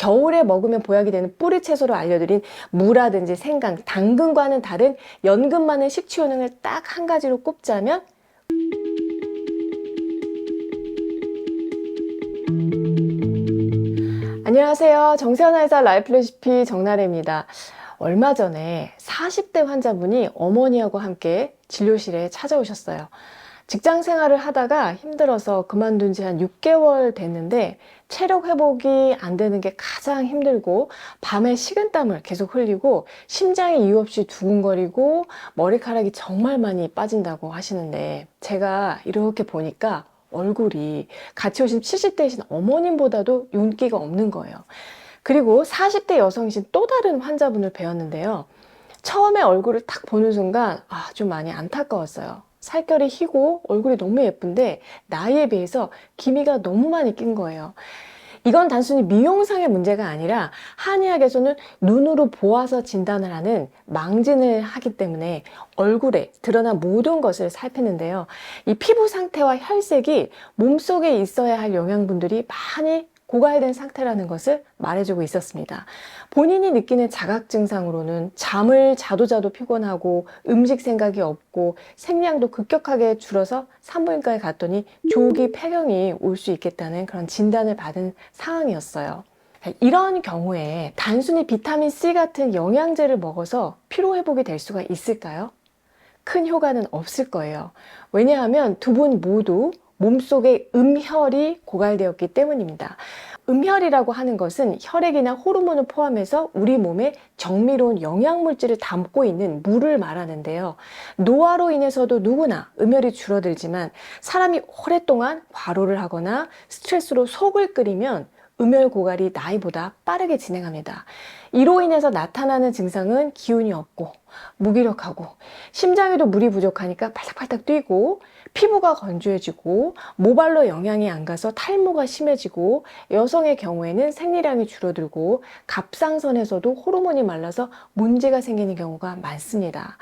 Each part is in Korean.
겨울에 먹으면 보약이 되는 뿌리 채소로 알려드린 무라든지 생강, 당근과는 다른 연근만의 식취 효능을 딱 한 가지로 꼽자면 안녕하세요. 정세현아의사 라이프 레시피 정나래입니다. 얼마 전에 40대 환자분이 어머니하고 함께 진료실에 찾아오셨어요. 직장 생활을 하다가 힘들어서 그만둔 지 한 6개월 됐는데 체력 회복이 안 되는 게 가장 힘들고 밤에 식은땀을 계속 흘리고 심장이 이유 없이 두근거리고 머리카락이 정말 많이 빠진다고 하시는데 제가 이렇게 보니까 얼굴이 같이 오신 70대이신 어머님보다도 윤기가 없는 거예요. 그리고 40대 여성이신 또 다른 환자분을 뵈었는데요. 처음에 얼굴을 딱 보는 순간 좀 많이 안타까웠어요. 살결이 희고 얼굴이 너무 예쁜데 나이에 비해서 기미가 너무 많이 낀 거예요. 이건 단순히 미용상의 문제가 아니라 한의학에서는 눈으로 보아서 진단을 하는 망진을 하기 때문에 얼굴에 드러난 모든 것을 살피는데요. 이 피부 상태와 혈색이 몸속에 있어야 할 영양분들이 많이 고갈된 상태라는 것을 말해주고 있었습니다. 본인이 느끼는 자각 증상으로는 잠을 자도 피곤하고 음식 생각이 없고 생량도 급격하게 줄어서 산부인과에 갔더니 조기 폐경이 올 수 있겠다는 그런 진단을 받은 상황이었어요. 이런 경우에 단순히 비타민C 같은 영양제를 먹어서 피로회복이 될 수가 있을까요? 큰 효과는 없을 거예요. 왜냐하면 두 분 모두 몸속에 음혈이 고갈되었기 때문입니다. 음혈이라고 하는 것은 혈액이나 호르몬을 포함해서 우리 몸에 정밀로운 영양물질을 담고 있는 물을 말하는데요. 노화로 인해서도 누구나 음혈이 줄어들지만 사람이 오랫동안 과로를 하거나 스트레스로 속을 끓이면 음혈 고갈이 나이보다 빠르게 진행합니다. 이로 인해서 나타나는 증상은 기운이 없고 무기력하고 심장에도 물이 부족하니까 팔딱팔딱 뛰고 피부가 건조해지고 모발로 영양이 안 가서 탈모가 심해지고 여성의 경우에는 생리량이 줄어들고 갑상선에서도 호르몬이 말라서 문제가 생기는 경우가 많습니다.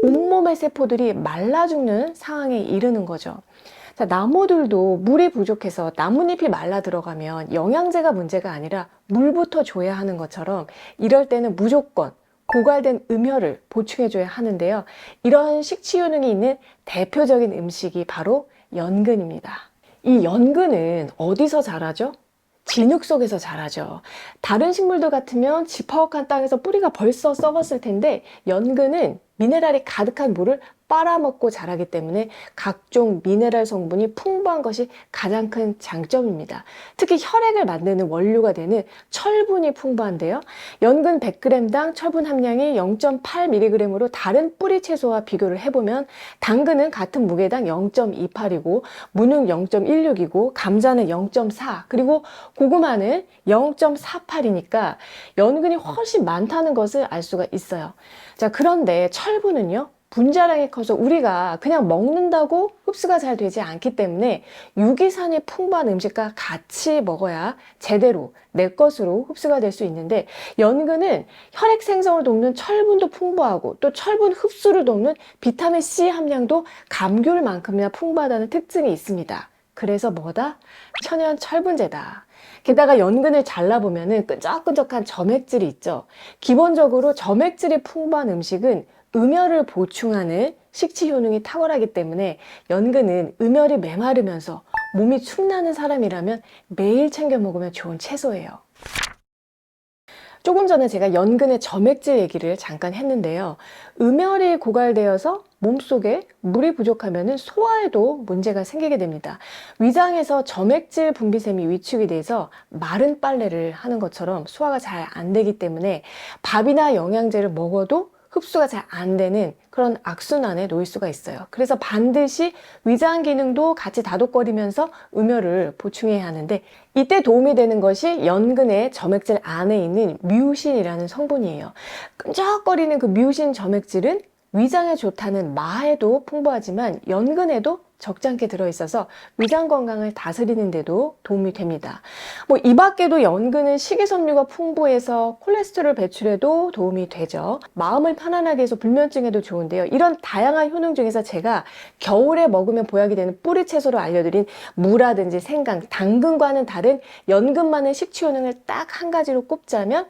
온몸의 세포들이 말라 죽는 상황에 이르는 거죠. 자, 나무들도 물이 부족해서 나뭇잎이 말라 들어가면 영양제가 문제가 아니라 물부터 줘야 하는 것처럼 이럴 때는 무조건 고갈된 음혈을 보충해줘야 하는데요. 이런 식취 효능이 있는 대표적인 음식이 바로 연근입니다. 이 연근은 어디서 자라죠? 진흙 속에서 자라죠. 다른 식물들 같으면 지퍼악한 땅에서 뿌리가 벌써 썩었을 텐데 연근은 미네랄이 가득한 물을 빨아먹고 자라기 때문에 각종 미네랄 성분이 풍부한 것이 가장 큰 장점입니다. 특히 혈액을 만드는 원료가 되는 철분이 풍부한데요. 연근 100g당 철분 함량이 0.8mg으로 다른 뿌리 채소와 비교를 해보면 당근은 같은 무게당 0.28이고 무는 0.16이고 감자는 0.4 그리고 고구마는 0.48이니까 연근이 훨씬 많다는 것을 알 수가 있어요. 자, 그런데 철분은요? 분자량이 커서 우리가 그냥 먹는다고 흡수가 잘 되지 않기 때문에 유기산이 풍부한 음식과 같이 먹어야 제대로 내 것으로 흡수가 될 수 있는데 연근은 혈액 생성을 돕는 철분도 풍부하고 또 철분 흡수를 돕는 비타민C 함량도 감귤만큼이나 풍부하다는 특징이 있습니다. 그래서 뭐다? 천연 철분제다. 게다가 연근을 잘라보면 끈적끈적한 점액질이 있죠. 기본적으로 점액질이 풍부한 음식은 음혈을 보충하는 식취 효능이 탁월하기 때문에 연근은 음혈이 메마르면서 몸이 축나는 사람이라면 매일 챙겨 먹으면 좋은 채소예요. 조금 전에 제가 연근의 점액질 얘기를 잠깐 했는데요. 음혈이 고갈되어서 몸속에 물이 부족하면 소화에도 문제가 생기게 됩니다. 위장에서 점액질 분비샘이 위축이 돼서 마른 빨래를 하는 것처럼 소화가 잘 안 되기 때문에 밥이나 영양제를 먹어도 흡수가 잘 안 되는 그런 악순환에 놓일 수가 있어요. 그래서 반드시 위장 기능도 같이 다독거리면서 음혈을 보충해야 하는데 이때 도움이 되는 것이 연근의 점액질 안에 있는 뮤신이라는 성분이에요. 끈적거리는 그 뮤신 점액질은 위장에 좋다는 마에도 풍부하지만 연근에도 적잖게 들어있어서 위장 건강을 다스리는 데도 도움이 됩니다. 이 밖에도 연근은 식이섬유가 풍부해서 콜레스테롤 배출에도 도움이 되죠. 마음을 편안하게 해서 불면증에도 좋은데요. 이런 다양한 효능 중에서 제가 겨울에 먹으면 보약이 되는 뿌리채소로 알려드린 무라든지 생강, 당근과는 다른 연근만의 식취 효능을 딱 한 가지로 꼽자면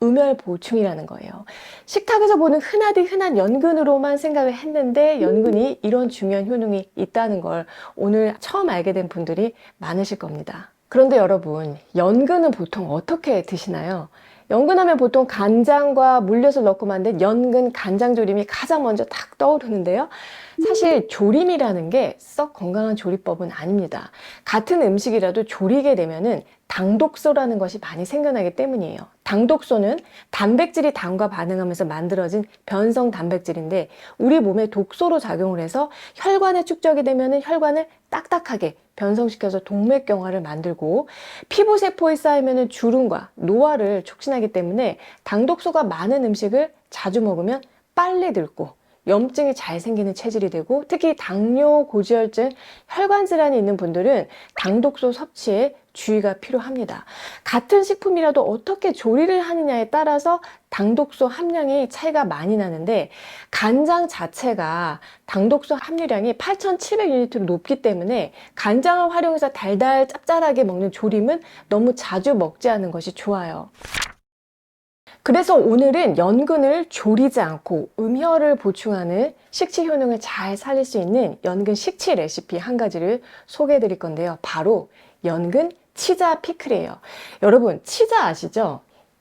음혈 보충이라는 거예요. 식탁에서 보는 흔하디 흔한 연근으로만 생각을 했는데 연근이 이런 중요한 효능이 있다는 걸 오늘 처음 알게 된 분들이 많으실 겁니다. 그런데 여러분, 연근은 보통 어떻게 드시나요? 연근하면 보통 간장과 물엿을 넣고 만든 연근 간장조림이 가장 먼저 딱 떠오르는데요. 사실 조림이라는 게 썩 건강한 조리법은 아닙니다. 같은 음식이라도 조리게 되면은 당독소라는 것이 많이 생겨나기 때문이에요. 당독소는 단백질이 당과 반응하면서 만들어진 변성 단백질인데 우리 몸에 독소로 작용을 해서 혈관에 축적이 되면은 혈관을 딱딱하게 변성시켜서 동맥경화를 만들고 피부세포에 쌓이면은 주름과 노화를 촉진하기 때문에 당독소가 많은 음식을 자주 먹으면 빨리 늙고 염증이 잘 생기는 체질이 되고 특히 당뇨, 고지혈증, 혈관 질환이 있는 분들은 당독소 섭취에 주의가 필요합니다. 같은 식품이라도 어떻게 조리를 하느냐에 따라서 당독소 함량이 차이가 많이 나는데 간장 자체가 당독소 함유량이 8,700유니트로 높기 때문에 간장을 활용해서 달달 짭짤하게 먹는 조림은 너무 자주 먹지 않는 것이 좋아요. 그래서 오늘은 연근을 조리지 않고 음혈을 보충하는 식치 효능을 잘 살릴 수 있는 연근 식치 레시피 한 가지를 소개해 드릴 건데요. 바로 연근 치자 피클이에요. 여러분, 치자 아시죠?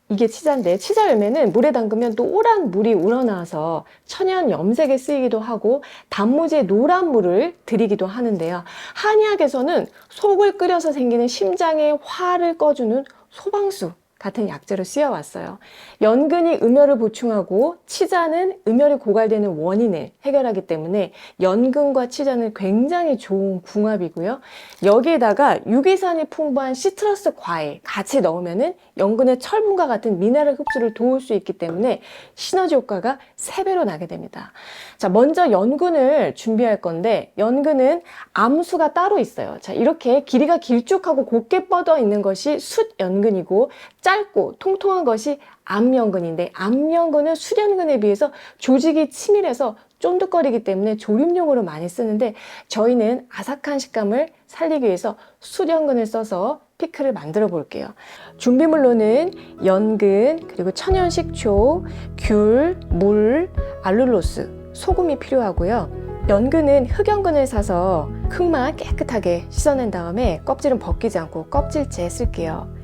이게 치자인데 치자 열매는 물에 담그면 노란 물이 우러나와서 천연 염색에 쓰이기도 하고 단무지에 노란 물을 들이기도 하는데요. 한의학에서는 속을 끓여서 생기는 심장의 화를 꺼주는 소방수 같은 약재로 쓰여왔어요. 연근이 음혈을 보충하고 치자는 음혈이 고갈되는 원인을 해결하기 때문에 연근과 치자는 굉장히 좋은 궁합이고요. 여기에다가 유기산이 풍부한 시트러스 과일 같이 넣으면은 연근의 철분과 같은 미네랄 흡수를 도울 수 있기 때문에 시너지 효과가 3배로 나게 됩니다. 자, 먼저 연근을 준비할 건데 연근은 암수가 따로 있어요. 자, 이렇게 길이가 길쭉하고 곱게 뻗어 있는 것이 숫연근이고 짧고 통통한 것이 암연근인데 암연근은 숫연근에 비해서 조직이 치밀해서 쫀득거리기 때문에 조림용으로 많이 쓰는데 저희는 아삭한 식감을 살리기 위해서 숫연근을 써서 피클을 만들어 볼게요. 준비물로는 연근, 그리고 천연 식초, 귤, 물, 알룰로스, 소금이 필요하고요. 연근은 흑연근을 사서 흙만 깨끗하게 씻어낸 다음에 껍질은 벗기지 않고 껍질째 쓸게요.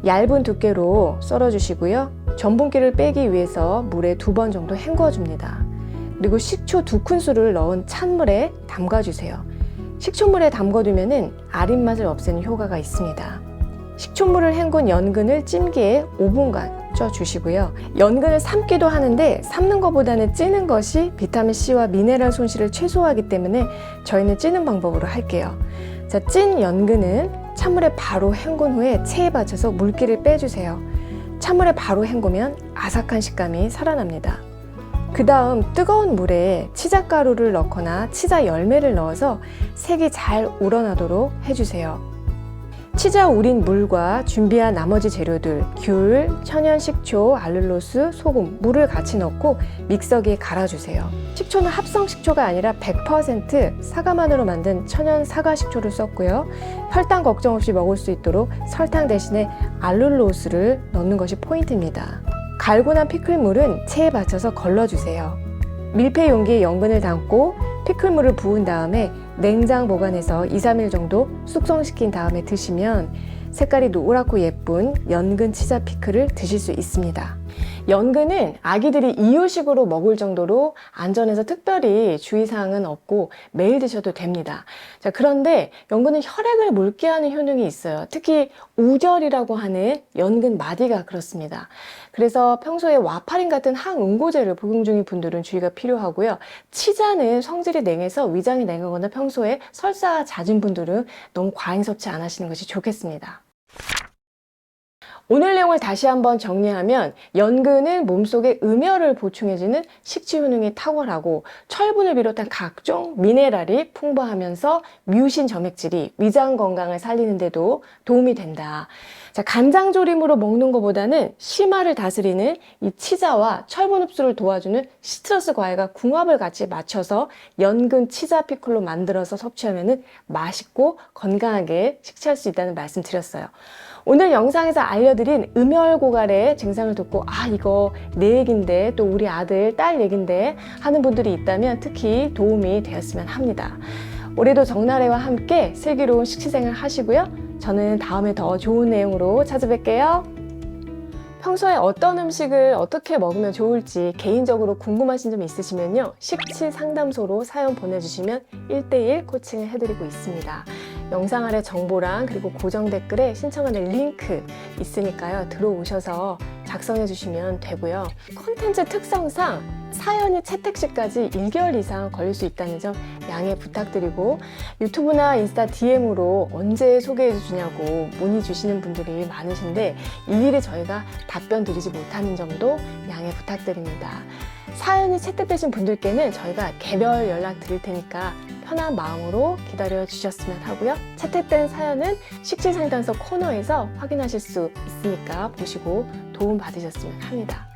얇은 두께로 썰어 주시고요. 전분기를 빼기 위해서 물에 2번 정도 헹궈 줍니다. 그리고 식초 2큰술을 넣은 찬물에 담가 주세요. 식초물에 담궈두면 아린 맛을 없애는 효과가 있습니다. 식초물을 헹군 연근을 찜기에 5분간 쪄주시고요. 연근을 삶기도 하는데 삶는 것보다는 찌는 것이 비타민C와 미네랄 손실을 최소화하기 때문에 저희는 찌는 방법으로 할게요. 자, 찐 연근은 찬물에 바로 헹군 후에 체에 받쳐서 물기를 빼주세요. 찬물에 바로 헹구면 아삭한 식감이 살아납니다. 그 다음 뜨거운 물에 치자가루를 넣거나 치자 열매를 넣어서 색이 잘 우러나도록 해주세요. 치자 우린 물과 준비한 나머지 재료들 귤, 천연 식초, 알룰로스, 소금, 물을 같이 넣고 믹서기에 갈아주세요. 식초는 합성 식초가 아니라 100% 사과만으로 만든 천연 사과 식초를 썼고요. 혈당 걱정 없이 먹을 수 있도록 설탕 대신에 알룰로스를 넣는 것이 포인트입니다. 갈고 난 피클물은 체에 받쳐서 걸러주세요. 밀폐 용기에 연근을 담고 피클물을 부은 다음에 냉장 보관해서 2-3일 정도 숙성시킨 다음에 드시면 색깔이 노랗고 예쁜 연근 치자 피클을 드실 수 있습니다. 연근은 아기들이 이유식으로 먹을 정도로 안전해서 특별히 주의사항은 없고 매일 드셔도 됩니다. 자, 그런데 연근은 혈액을 묽게 하는 효능이 있어요. 특히 우절이라고 하는 연근 마디가 그렇습니다. 그래서 평소에 와파린 같은 항응고제를 복용 중인 분들은 주의가 필요하고요. 치자는 성질이 냉해서 위장이 냉하거나 평소에 설사가 잦은 분들은 너무 과잉 섭취 안 하시는 것이 좋겠습니다. 오늘 내용을 다시 한번 정리하면 연근은 몸속에 음혈을 보충해주는 식지 효능이 탁월하고 철분을 비롯한 각종 미네랄이 풍부하면서 뮤신 점액질이 위장 건강을 살리는 데도 도움이 된다. 자, 간장조림으로 먹는 것보다는 심화를 다스리는 이 치자와 철분 흡수를 도와주는 시트러스 과일과 궁합을 같이 맞춰서 연근 치자 피클로 만들어서 섭취하면 맛있고 건강하게 식사할 수 있다는 말씀 드렸어요. 오늘 영상에서 알려드린 음혈고갈의 증상을 듣고 이거 내 얘긴데 또 우리 아들, 딸 얘긴데 하는 분들이 있다면 특히 도움이 되었으면 합니다. 올해도 정나래와 함께 슬기로운 식시생활 하시고요. 저는 다음에 더 좋은 내용으로 찾아뵐게요. 평소에 어떤 음식을 어떻게 먹으면 좋을지 개인적으로 궁금하신 점 있으시면요. 식치 상담소로 사연 보내주시면 1:1 코칭을 해드리고 있습니다. 영상 아래 정보랑 그리고 고정 댓글에 신청하는 링크 있으니까요. 들어오셔서 작성해 주시면 되고요. 콘텐츠 특성상 사연이 채택 시까지 1개월 이상 걸릴 수 있다는 점 양해 부탁드리고 유튜브나 인스타 DM으로 언제 소개해 주냐고 문의 주시는 분들이 많으신데 일일이 저희가 답변 드리지 못하는 점도 양해 부탁드립니다. 사연이 채택되신 분들께는 저희가 개별 연락 드릴 테니까 편한 마음으로 기다려 주셨으면 하고요. 채택된 사연은 식지상담소 코너에서 확인하실 수 있으니까 보시고 도움 받으셨으면 합니다.